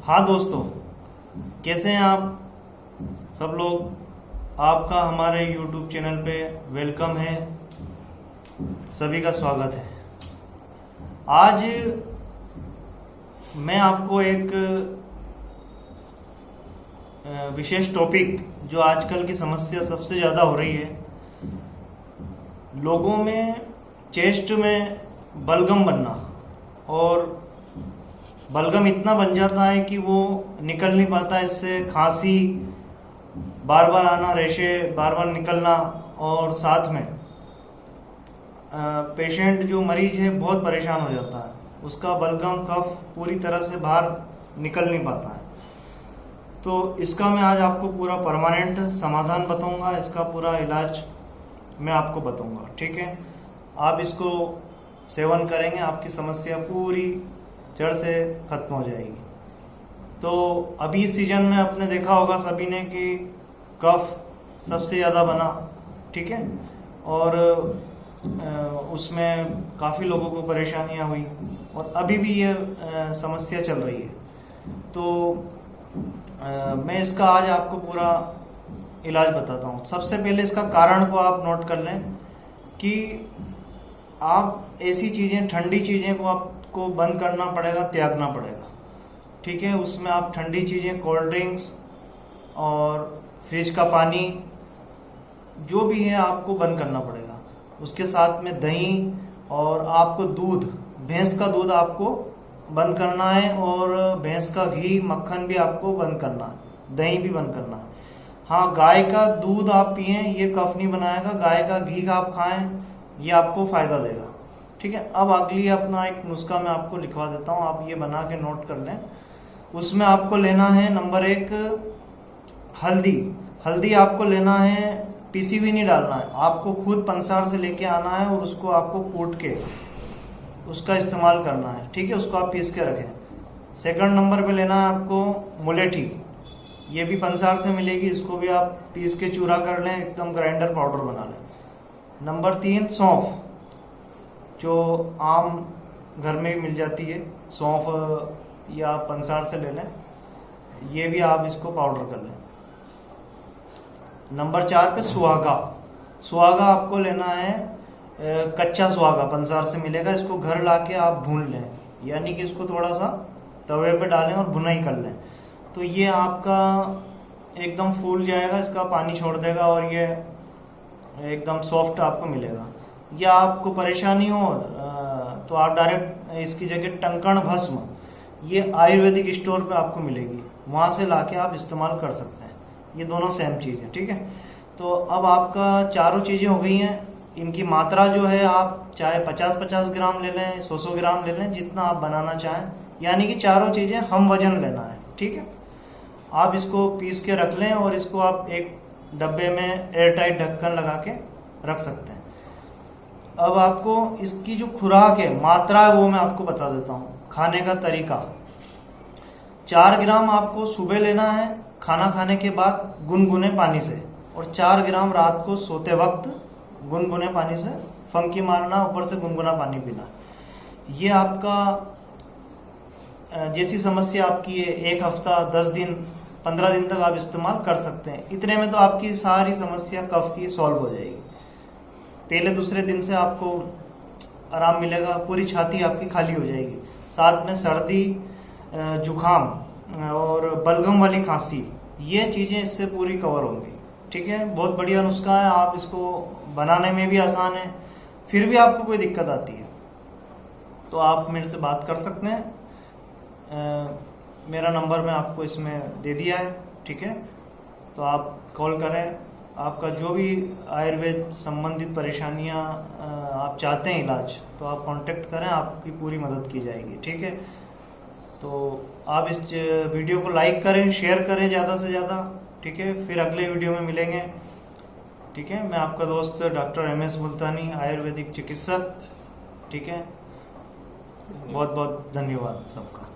हाँ दोस्तों, कैसे हैं आप सब लोग। आपका हमारे YouTube चैनल पे वेलकम है, सभी का स्वागत है। आज मैं आपको एक विशेष टॉपिक, जो आजकल की समस्या सबसे ज़्यादा हो रही है, लोगों में चेस्ट में बलगम बनना, और बलगम इतना बन जाता है कि वो निकल नहीं पाता। इससे खांसी बार बार आना, रेशे बार बार निकलना, और साथ में पेशेंट जो मरीज है बहुत परेशान हो जाता है। उसका बलगम कफ पूरी तरह से बाहर निकल नहीं पाता है। तो इसका मैं आज आपको पूरा परमानेंट समाधान बताऊंगा, इसका पूरा इलाज मैं आपको बताऊंगा। ठीक है, आप इसको सेवन करेंगे, आपकी समस्या पूरी जड़ से खत्म हो जाएगी। तो अभी सीजन में आपने देखा होगा सभी ने कि कफ सबसे ज़्यादा बना, ठीक है, और उसमें काफ़ी लोगों को परेशानियां हुई, और अभी भी ये समस्या चल रही है। तो मैं इसका आज आपको पूरा इलाज बताता हूँ। सबसे पहले इसका कारण को आप नोट कर लें कि आप ऐसी चीज़ें, ठंडी चीज़ें को आपको बंद करना पड़ेगा, त्यागना पड़ेगा। ठीक है, उसमें आप ठंडी चीज़ें, कोल्ड ड्रिंक्स और फ्रिज का पानी, जो भी है आपको बंद करना पड़ेगा। उसके साथ में दही, और आपको दूध, भैंस का दूध आपको बंद करना है, और भैंस का घी, मक्खन भी आपको बंद करना है, दही भी बंद करना है। हाँ, गाय का दूध आप पिएं, ये कफ नहीं बनाएगा। गाय का घी का आप खाएं, ये आपको फायदा देगा। ठीक है, अब अगली अपना एक नुस्खा मैं आपको लिखवा देता हूँ, आप ये बना के नोट कर लें। उसमें आपको लेना है नंबर 1 हल्दी। हल्दी आपको लेना है, पीसी हुई नहीं डालना है, आपको खुद पंसार से लेके आना है, और उसको आपको कूट के उसका इस्तेमाल करना है। ठीक है, उसको आप पीस के रखें। सेकंड नंबर पे लेना है आपको मुलेठी, ये भी पंसार से मिलेगी, इसको भी आप पीस के चूरा कर लें, एकदम ग्राइंडर पाउडर बना लें। नंबर 3 सौंफ, जो आम घर में भी मिल जाती है, सौंफ या पंसार से ले लें, ये भी आप इसको पाउडर कर लें। नंबर 4 पे सुहागा। सुहागा आपको लेना है, कच्चा सुहागा पंसार से मिलेगा, इसको घर लाके आप भून लें, यानी कि इसको थोड़ा सा तवे पे डालें और भुनाई कर लें। तो ये आपका एकदम फूल जाएगा, इसका पानी छोड़ देगा, और ये एकदम सॉफ्ट आपको मिलेगा। या आपको परेशानी हो तो आप डायरेक्ट इसकी जगह टंकण भस्म, ये आयुर्वेदिक स्टोर पे आपको मिलेगी, वहां से लाके आप इस्तेमाल कर सकते हैं। ये दोनों सेम चीज है। ठीक है, तो अब आपका चारों चीजें हो गई हैं। इनकी मात्रा जो है, आप चाहे 50-50 ग्राम ले लें, 100-100 ग्राम ले लें, जितना आप बनाना चाहें, यानी कि चारों चीजें हम वजन लेना है। ठीक है, आप इसको पीस के रख लें, और इसको आप एक डब्बे में एयरटाइट ढक्कन लगा के रख सकते हैं। अब आपको इसकी जो खुराक है, मात्रा है, वो मैं आपको बता देता हूँ। खाने का तरीका, 4 ग्राम आपको सुबह लेना है खाना खाने के बाद गुनगुने पानी से, और 4 ग्राम रात को सोते वक्त गुनगुने पानी से फंकी मारना, ऊपर से गुनगुना पानी पीना। ये आपका जैसी समस्या आपकी है, 1 हफ्ता, 10 दिन, 15 दिन तक आप इस्तेमाल कर सकते हैं। इतने में तो आपकी सारी समस्या कफ की सॉल्व हो जाएगी। पहले दूसरे दिन से आपको आराम मिलेगा, पूरी छाती आपकी खाली हो जाएगी। साथ में सर्दी, जुखाम और बलगम वाली खांसी, ये चीजें इससे पूरी कवर होंगी। ठीक है, बहुत बढ़िया नुस्खा है, आप इसको बनाने में भी आसान है। फिर भी आपको कोई दिक्कत आती है तो आप मेरे से बात कर सकते हैं। मेरा नंबर मैं आपको इसमें दे दिया है। ठीक है, तो आप कॉल करें। आपका जो भी आयुर्वेद संबंधित परेशानियां आप चाहते हैं इलाज, तो आप कांटेक्ट करें, आपकी पूरी मदद की जाएगी। ठीक है, तो आप इस वीडियो को लाइक करें, शेयर करें ज़्यादा से ज़्यादा। ठीक है, फिर अगले वीडियो में मिलेंगे। ठीक है, मैं आपका दोस्त डॉक्टर MS मुल्तानी, आयुर्वेदिक चिकित्सक। ठीक है, बहुत बहुत धन्यवाद सबका।